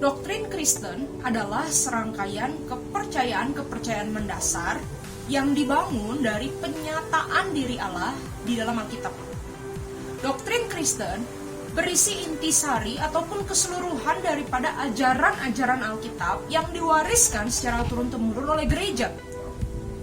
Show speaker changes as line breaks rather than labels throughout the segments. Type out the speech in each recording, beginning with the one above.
Doktrin Kristen adalah serangkaian kepercayaan-kepercayaan mendasar yang dibangun dari penyataan diri Allah di dalam Alkitab. Doktrin Kristen berisi intisari ataupun keseluruhan daripada ajaran-ajaran Alkitab yang diwariskan secara turun-temurun oleh gereja.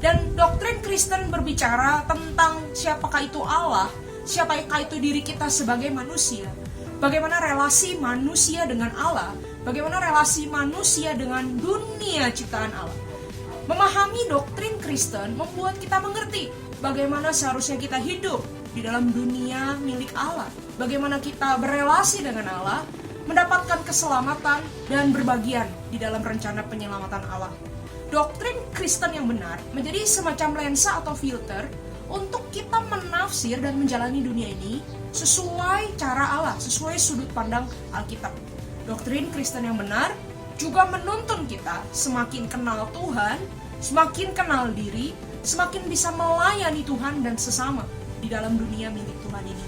Dan doktrin Kristen berbicara tentang siapakah itu Allah, siapakah itu diri kita sebagai manusia, bagaimana relasi manusia dengan Allah, bagaimana relasi manusia dengan dunia ciptaan Allah. Memahami doktrin Kristen membuat kita mengerti bagaimana seharusnya kita hidup di dalam dunia milik Allah, bagaimana kita berelasi dengan Allah, mendapatkan keselamatan dan berbagian di dalam rencana penyelamatan Allah. Doktrin Kristen yang benar menjadi semacam lensa atau filter untuk kita menafsir dan menjalani dunia ini sesuai cara Allah, sesuai sudut pandang Alkitab. Doktrin Kristen yang benar juga menuntun kita semakin kenal Tuhan, semakin kenal diri, semakin bisa melayani Tuhan dan sesama di dalam dunia milik Tuhan ini.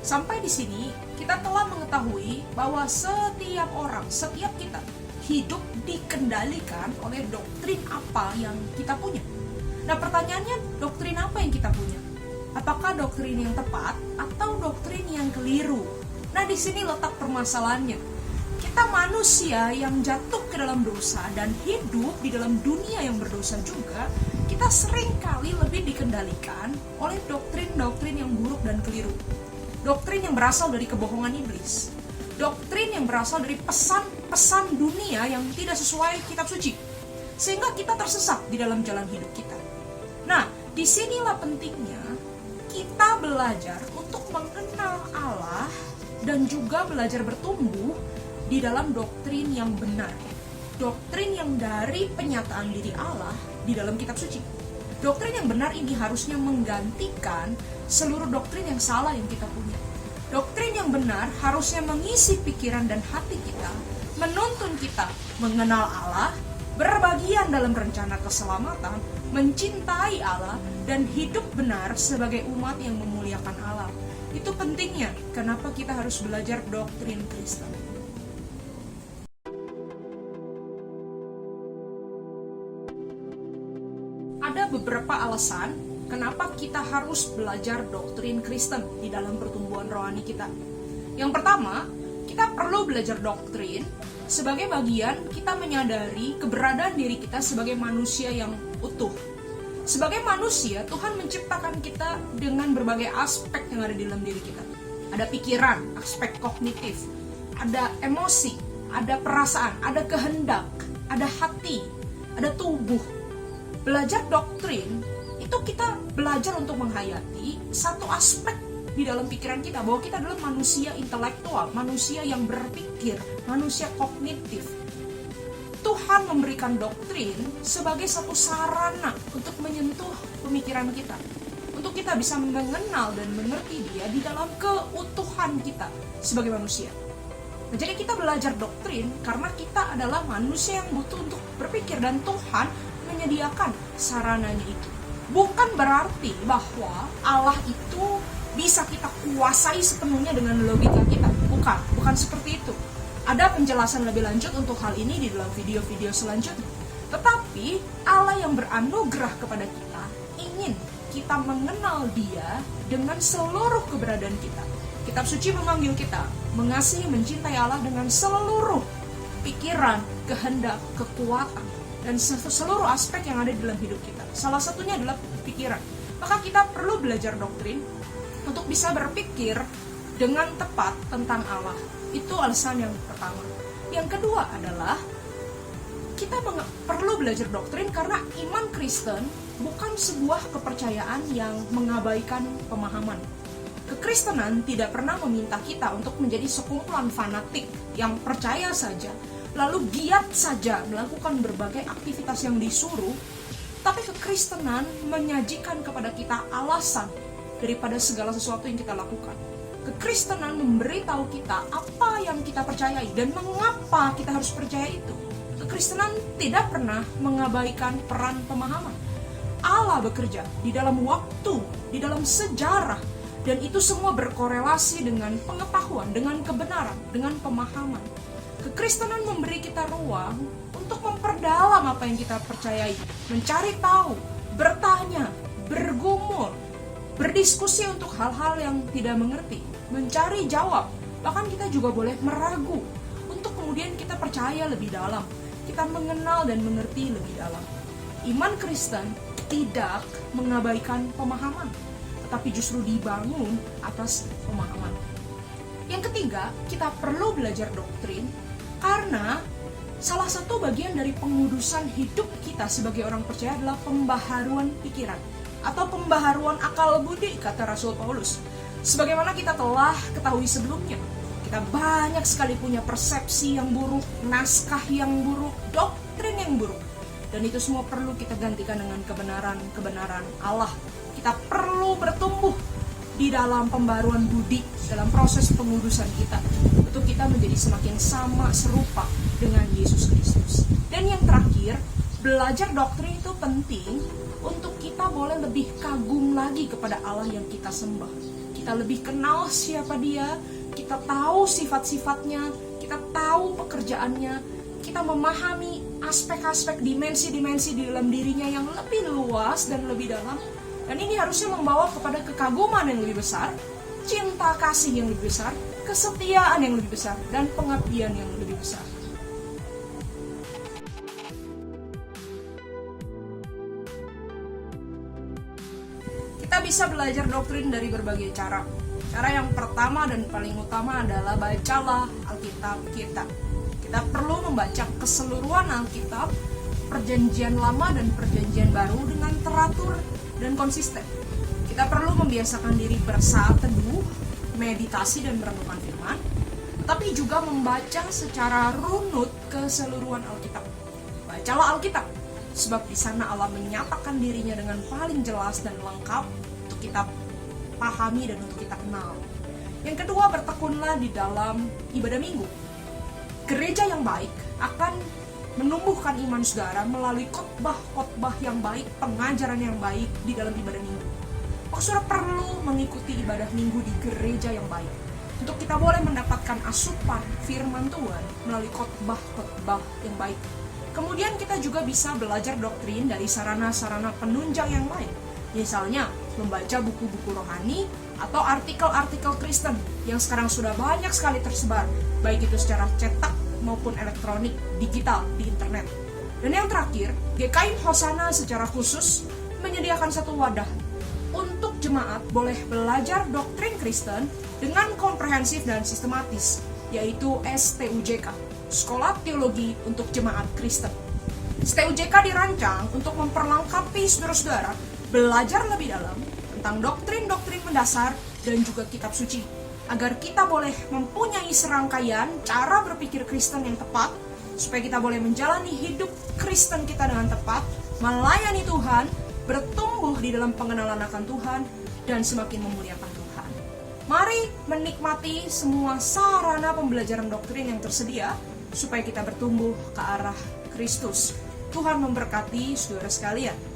Sampai di sini kita telah mengetahui bahwa setiap orang, setiap kita hidup dikendalikan oleh doktrin apa yang kita punya. Nah, pertanyaannya, doktrin apa yang kita punya? Apakah doktrin yang tepat atau doktrin yang keliru? Nah, di sini letak permasalahannya. Kita manusia yang jatuh ke dalam dosa dan hidup di dalam dunia yang berdosa juga, kita seringkali lebih dikendalikan oleh doktrin-doktrin yang buruk dan keliru. Doktrin yang berasal dari kebohongan iblis. Doktrin yang berasal dari pesan-pesan dunia yang tidak sesuai kitab suci. Sehingga kita tersesat di dalam jalan hidup kita. Nah, disinilah pentingnya kita belajar untuk mengenal Allah dan juga belajar bertumbuh di dalam doktrin yang benar. Doktrin yang dari penyataan diri Allah di dalam kitab suci. Doktrin yang benar ini harusnya menggantikan seluruh doktrin yang salah yang kita punya. Doktrin yang benar harusnya mengisi pikiran dan hati kita, menuntun kita mengenal Allah, berbagian dalam rencana keselamatan, mencintai Allah, dan hidup benar sebagai umat yang memuliakan Allah. Itu pentingnya kenapa kita harus belajar doktrin Kristen. Ada beberapa alasan kenapa kita harus belajar doktrin Kristen di dalam pertumbuhan rohani kita. Yang pertama, kita perlu belajar doktrin sebagai bagian kita menyadari keberadaan diri kita sebagai manusia yang utuh. Sebagai manusia, Tuhan menciptakan kita dengan berbagai aspek yang ada di dalam diri kita. Ada pikiran, aspek kognitif, ada emosi, ada perasaan, ada kehendak, ada hati, ada tubuh. Belajar doktrin itu kita belajar untuk menghayati satu aspek di dalam pikiran kita, bahwa kita adalah manusia intelektual, manusia yang berpikir, manusia kognitif. Tuhan memberikan doktrin sebagai satu sarana untuk menyentuh pemikiran kita, untuk kita bisa mengenal dan mengerti Dia di dalam keutuhan kita sebagai manusia. Nah, jadi kita belajar doktrin karena kita adalah manusia yang butuh untuk berpikir, dan Tuhan menyediakan sarananya itu. Bukan berarti bahwa Allah itu bisa kita kuasai sepenuhnya dengan logika kita. Bukan seperti itu. Ada penjelasan lebih lanjut untuk hal ini di dalam video-video selanjutnya. Tetapi Allah yang beranugerah kepada kita ingin kita mengenal Dia dengan seluruh keberadaan kita. Kitab suci memanggil kita mengasihi, mencintai Allah dengan seluruh pikiran, kehendak, kekuatan, dan seluruh aspek yang ada di dalam hidup kita. Salah satunya adalah pikiran. Maka kita perlu belajar doktrin untuk bisa berpikir dengan tepat tentang Allah. Itu alasan yang pertama. Yang kedua adalah kita perlu belajar doktrin karena iman Kristen bukan sebuah kepercayaan yang mengabaikan pemahaman. Kekristenan tidak pernah meminta kita untuk menjadi sekumpulan fanatik yang percaya saja, lalu giat saja melakukan berbagai aktivitas yang disuruh. Tapi kekristenan menyajikan kepada kita alasan daripada segala sesuatu yang kita lakukan. Kekristenan memberitahu kita apa yang kita percayai dan mengapa kita harus percaya itu. Kekristenan tidak pernah mengabaikan peran pemahaman. Allah bekerja di dalam waktu, di dalam sejarah, dan itu semua berkorelasi dengan pengetahuan, dengan kebenaran, dengan pemahaman. Kekristenan memberi kita ruang untuk memperdalam apa yang kita percayai, mencari tahu, bertanya, bergumul, berdiskusi untuk hal-hal yang tidak mengerti, mencari jawab. Bahkan kita juga boleh meragu untuk kemudian kita percaya lebih dalam, kita mengenal dan mengerti lebih dalam. Iman Kristen tidak mengabaikan pemahaman, tetapi justru dibangun atas pemahaman. Yang ketiga, kita perlu belajar doktrin karena salah satu bagian dari pengudusan hidup kita sebagai orang percaya adalah pembaharuan pikiran atau pembaharuan akal budi, kata Rasul Paulus. Sebagaimana kita telah ketahui sebelumnya, kita banyak sekali punya persepsi yang buruk, naskah yang buruk, doktrin yang buruk. Dan itu semua perlu kita gantikan dengan kebenaran-kebenaran Allah. Kita perlu bertumbuh di dalam pembaruan budi, dalam proses pengudusan kita, untuk kita menjadi semakin sama serupa dengan Yesus Kristus. Dan yang terakhir, belajar doktrin itu penting untuk kita boleh lebih kagum lagi kepada Allah yang kita sembah. Kita lebih kenal siapa Dia, kita tahu sifat-sifatnya, kita tahu pekerjaannya, kita memahami aspek-aspek dimensi-dimensi di dalam dirinya yang lebih luas dan lebih dalam. Dan ini harusnya membawa kepada kekaguman yang lebih besar, cinta kasih yang lebih besar, kesetiaan yang lebih besar, dan pengabdian yang lebih besar. Kita bisa belajar doktrin dari berbagai cara. Cara yang pertama dan paling utama adalah bacalah Alkitab kita. Kita perlu membaca keseluruhan Alkitab, Perjanjian Lama dan Perjanjian Baru dengan teratur dan konsisten. Kita perlu membiasakan diri bersaat teduh, meditasi dan merenungkan firman, tapi juga membaca secara runut keseluruhan Alkitab. Bacalah Alkitab, sebab di sana Allah menyatakan dirinya dengan paling jelas dan lengkap untuk kita pahami dan untuk kita kenal. Yang kedua, bertekunlah di dalam ibadah minggu. Gereja yang baik akan menumbuhkan iman saudara melalui khotbah-khotbah yang baik, pengajaran yang baik di dalam ibadah minggu. Maka saudara perlu mengikuti ibadah minggu di gereja yang baik, untuk kita boleh mendapatkan asupan firman Tuhan melalui khotbah-khotbah yang baik. Kemudian kita juga bisa belajar doktrin dari sarana-sarana penunjang yang lain. Misalnya, membaca buku-buku rohani atau artikel-artikel Kristen yang sekarang sudah banyak sekali tersebar, baik itu secara cetak maupun elektronik, digital, di internet. Dan yang terakhir, GKI Hosana secara khusus menyediakan satu wadah untuk jemaat boleh belajar doktrin Kristen dengan komprehensif dan sistematis, yaitu STUJK, Sekolah Teologi untuk Jemaat Kristen. STUJK dirancang untuk memperlengkapi saudara-saudara belajar lebih dalam tentang doktrin-doktrin mendasar dan juga kitab suci, agar kita boleh mempunyai serangkaian cara berpikir Kristen yang tepat, supaya kita boleh menjalani hidup Kristen kita dengan tepat, melayani Tuhan, bertumbuh di dalam pengenalan akan Tuhan, dan semakin memuliakan Tuhan. Mari menikmati semua sarana pembelajaran doktrin yang tersedia, supaya kita bertumbuh ke arah Kristus. Tuhan memberkati saudara sekalian.